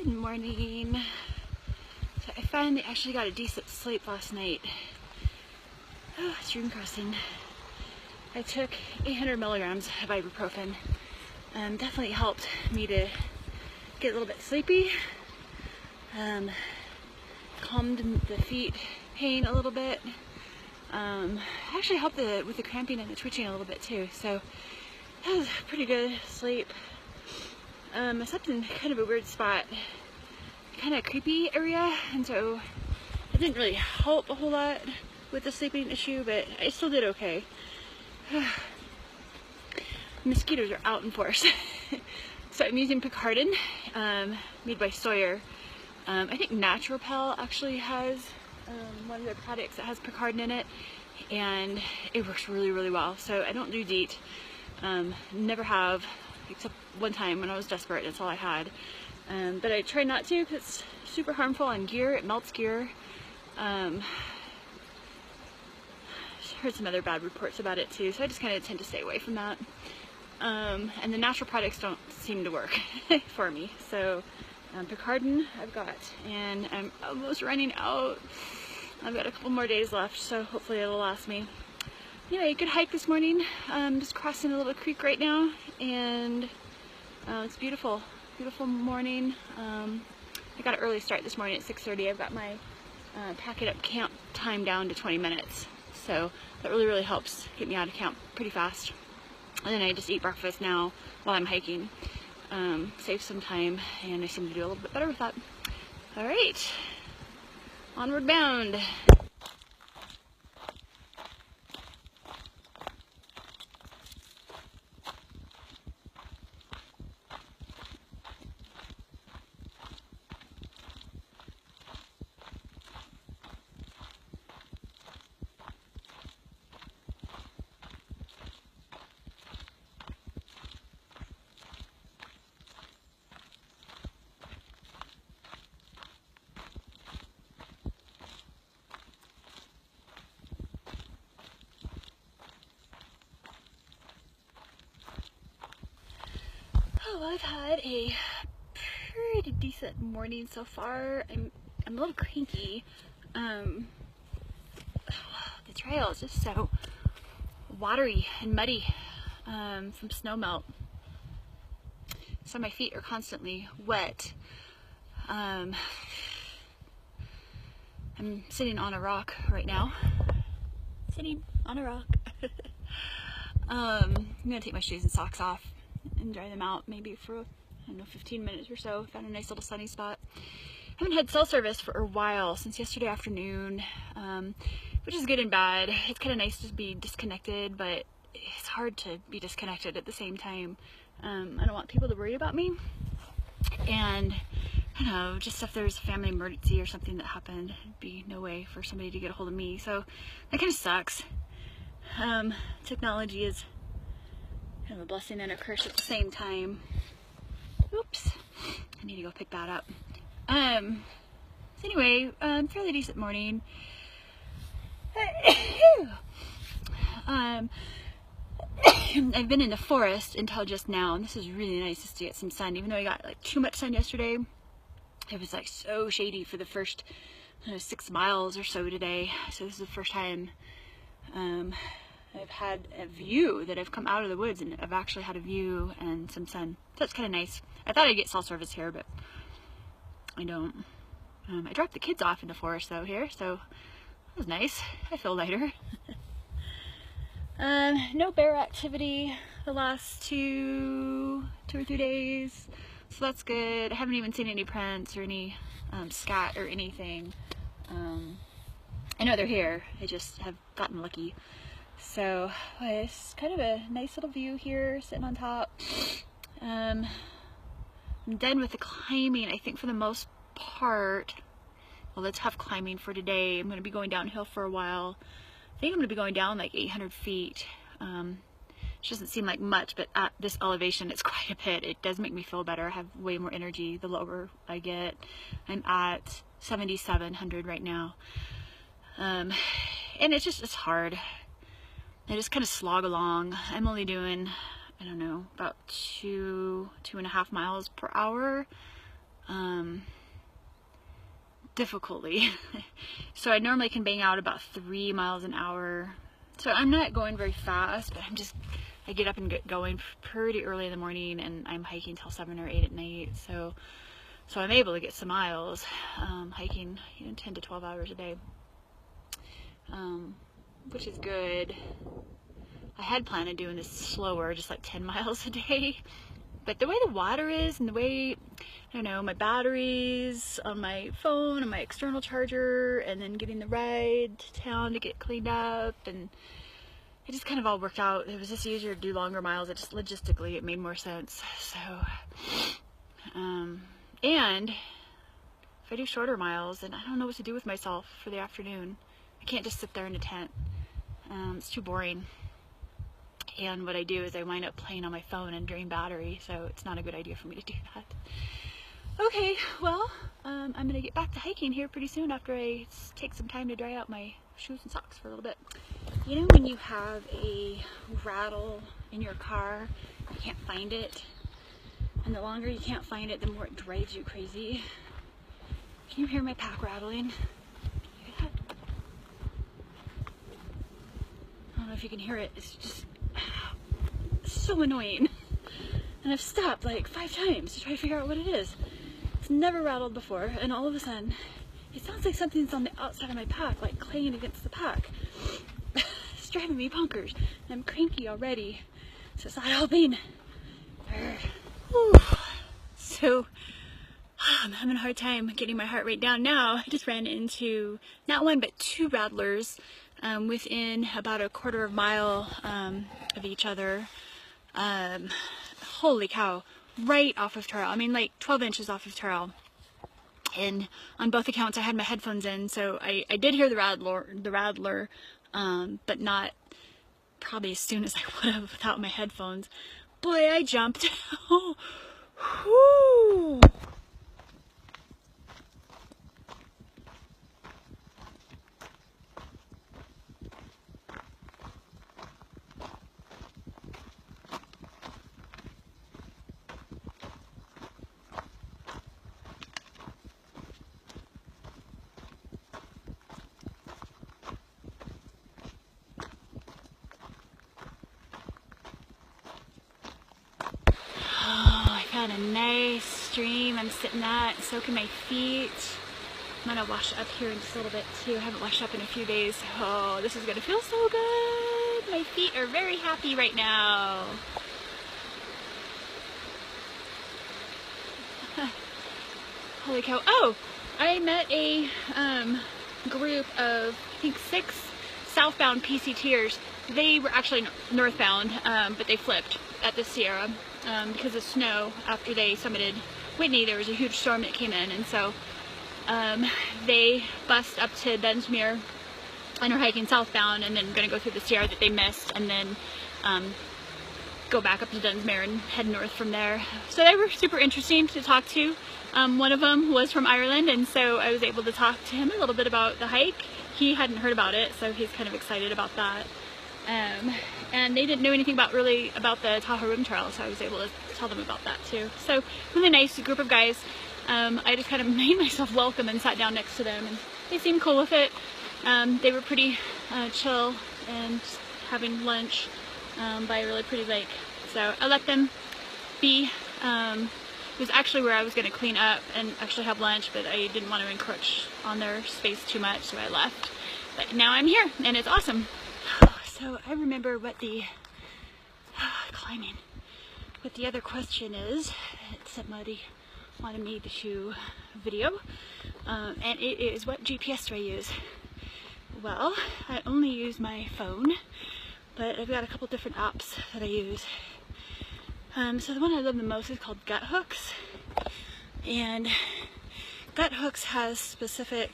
Good morning. So I finally actually got a decent sleep last night. Oh, stream crossing. I took 800 milligrams of ibuprofen. Definitely helped me to get a little bit sleepy. Calmed the feet pain a little bit. Actually helped with the cramping and the twitching a little bit too. So that was a pretty good sleep. I slept in kind of a weird spot, kind of creepy area, and so it didn't really help a whole lot with the sleeping issue, but I still did okay. Mosquitoes are out in force. So I'm using Picardin, made by Sawyer. I think Naturopel actually has one of their products that has Picardin in it, and it works really, really well. So I don't do DEET, never have, except one time when I was desperate. That's all I had. But I try not to because it's super harmful on gear. It melts gear. Heard some other bad reports about it too, so I just kind of tend to stay away from that. And the natural products don't seem to work for me. So Picardin I've got, and I'm almost running out. I've got a couple more days left, so hopefully it'll last me. Anyway, good hike this morning. Just crossing a little creek right now, and it's beautiful. Beautiful morning. I got an early start this morning at 6:30. I've got my pack it up camp time down to 20 minutes. So that really, really helps get me out of camp pretty fast. And then I just eat breakfast now while I'm hiking. Save some time, and I seem to do a little bit better with that. All right, onward bound. Oh, I've had a pretty decent morning so far. I'm a little cranky. The trail is just so watery and muddy from snow melt. So my feet are constantly wet. I'm sitting on a rock right now. Sitting on a rock. I'm gonna take my shoes and socks off and dry them out maybe for, I don't know, 15 minutes or so. Found a nice little sunny spot. Haven't had cell service for a while, since yesterday afternoon, which is good and bad. It's kind of nice to be disconnected, but it's hard to be disconnected at the same time. I don't want people to worry about me, and I don't know, just if there's a family emergency or something that happened, there'd be no way for somebody to get a hold of me. So that kind of sucks. Technology is kind of a blessing and a curse at the same time. Oops, I need to go pick that up. So anyway, fairly decent morning. I've been in the forest until just now, and this is really nice just to get some sun, even though I got like too much sun yesterday. It was like so shady for the first 6 miles or so today. So this is the first time I've had a view, that I've come out of the woods and I've actually had a view and some sun. So it's kind of nice. I thought I'd get cell service here, but I don't. I dropped the kids off in the forest though here, so that was nice. I feel lighter. No bear activity the last two or 3 days, so that's good. I haven't even seen any prints or any scat or anything. I know they're here. I just have gotten lucky. So it's kind of a nice little view here, sitting on top. I'm done with the climbing, I think, for the most part. Well, the tough climbing for today. I'm going to be going downhill for a while. I think I'm going to be going down like 800 feet. Which doesn't seem like much, but at this elevation it's quite a bit. It does make me feel better. I have way more energy the lower I get. I'm at 7,700 right now. And it's hard. I just kind of slog along. I'm only doing, I don't know, about 2.5 miles per hour. difficultly. So I normally can bang out about 3 miles an hour. So I'm not going very fast, but I get up and get going pretty early in the morning, and I'm hiking till 7 or 8 at night. So I'm able to get some miles, hiking 10 to 12 hours a day, which is good. I had planned on doing this slower, just like 10 miles a day. But the way the water is and the way, I don't know, my batteries on my phone and my external charger, and then getting the ride to town to get cleaned up, and it just kind of all worked out. It was just easier to do longer miles. It just logistically, it made more sense. So, and if I do shorter miles, then I don't know what to do with myself for the afternoon. I can't just sit there in a tent. It's too boring. And what I do is I wind up playing on my phone and drain battery, so it's not a good idea for me to do that. Okay, well, I'm going to get back to hiking here pretty soon after I take some time to dry out my shoes and socks for a little bit. You know when you have a rattle in your car, you can't find it, and the longer you can't find it, the more it drives you crazy? Can you hear my pack rattling? Can you hear that? I don't know if you can hear it. It's just so annoying. And I've stopped like 5 times to try to figure out what it is. It's never rattled before, and all of a sudden it sounds like something's on the outside of my pack, like clanging against the pack. It's driving me bonkers, and I'm cranky already, so it's not helping. So I'm having a hard time getting my heart rate down now. I just ran into not 1 but 2 rattlers within about a quarter of a mile of each other. Holy cow, right off of trail. I mean, like 12 inches off of trail. And on both accounts I had my headphones in, so I did hear the rattler, but not probably as soon as I would have without my headphones. Boy, I jumped. Oh, whoo. Got a nice stream I'm sitting at, soaking my feet. I'm gonna wash up here in just a little bit too. I haven't washed up in a few days. Oh, this is gonna feel so good. My feet are very happy right now. Holy cow. Oh, I met a group of, I think, 6 southbound PCTers. They were actually northbound, but they flipped at the Sierra. Because of snow. After they summited Whitney, there was a huge storm that came in, and so they bussed up to Dunsmuir and are hiking southbound, and then going to go through the Sierra that they missed, and then go back up to Dunsmuir and head north from there. So they were super interesting to talk to. One of them was from Ireland, and so I was able to talk to him a little bit about the hike. He hadn't heard about it, so he's kind of excited about that. And they didn't know anything about the Tahoe Rim Trail, so I was able to tell them about that too. So really nice group of guys. I just kind of made myself welcome and sat down next to them, and they seemed cool with it. They were pretty chill and just having lunch by a really pretty lake. So I let them be. It was actually where I was going to clean up and actually have lunch, but I didn't want to encroach on their space too much, so I left. But now I'm here, and it's awesome. So I remember what the climbing. What the other question is that somebody wanted me to do a video, and it is, what GPS do I use? Well, I only use my phone, but I've got a couple different apps that I use. So the one I love the most is called Guthooks, and Guthooks has specific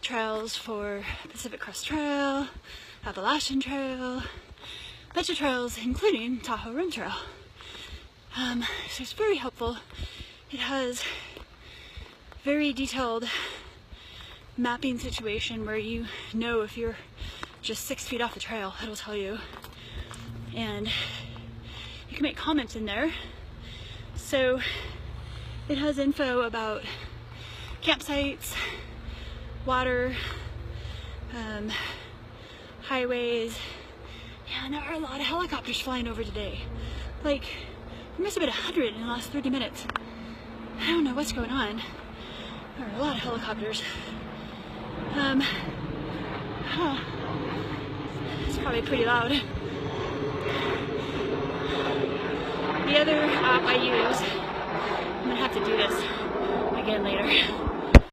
trails for Pacific Crest Trail, Appalachian Trail, a bunch of trails, including Tahoe Rim Trail. So it's very helpful. It has very detailed mapping situation where you know if you're just 6 feet off the trail, it'll tell you. And you can make comments in there. So it has info about campsites, water, highways. Yeah, and there are a lot of helicopters flying over today. Like, there must have been 100 in the last 30 minutes. I don't know what's going on. There are a lot of helicopters. It's probably pretty loud. The other app I use, I'm gonna have to do this again later.